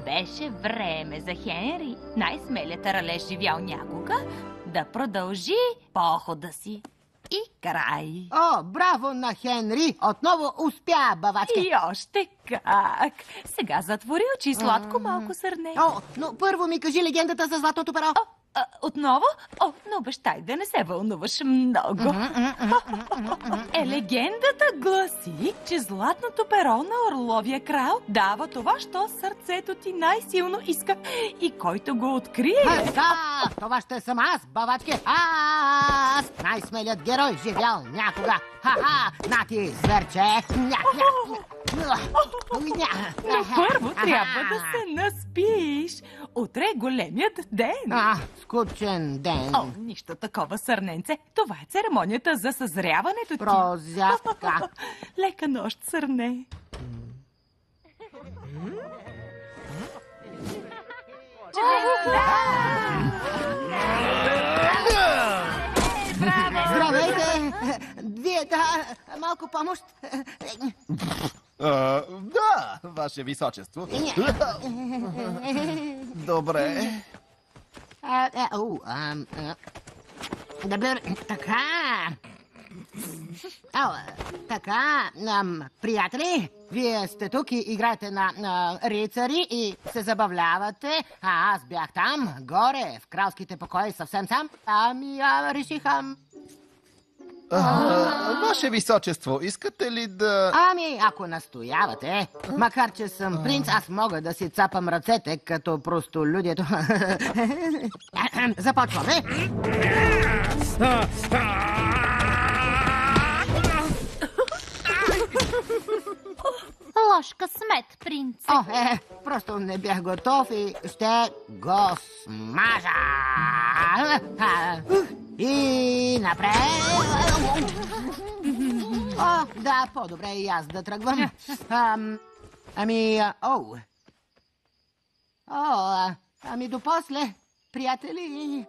Беше време за Хенри, най-смелият ралеж живял някога, да продължи похода си. И край. О, браво на Хенри! Отново успя, бавачка. И още как! Сега затвори очи, сладко малко сърне. О, но първо ми кажи легендата за златното перо. Отново? О, но обещай да не се вълнуваш много. Легендата гласи, че златното перо на Орловия крал дава това, що сърцето ти най-силно иска и който го открие. Това ще съм аз, бавачке. Аз, най-смелият герой, живял някога. Ха-ха, на ти, зверче. Но първо трябва да се наспиш. Утре е големият ден. Скучен ден. О, нищо такова, сърненце. Това е церемонията за съзряването ти. Прозявка. Лека нощ, сърне. Здравейте! Вие, малко помощ. Да, ваше височество. Добре. Така. Така, приятели, вие сте тук и играете на рицари и се забавлявате, а аз бях там, горе, в кралските покои, съвсем сам. Реших, Ваше височество, искате ли да... ако настоявате, макар че съм принц, аз мога да си цапам ръцете, като простолюдието. Започваме. Лош късмет, принц. Просто не бях готов и ще го смажа. И напред. Да, по-добре и аз да тръгвам. До после, приятели.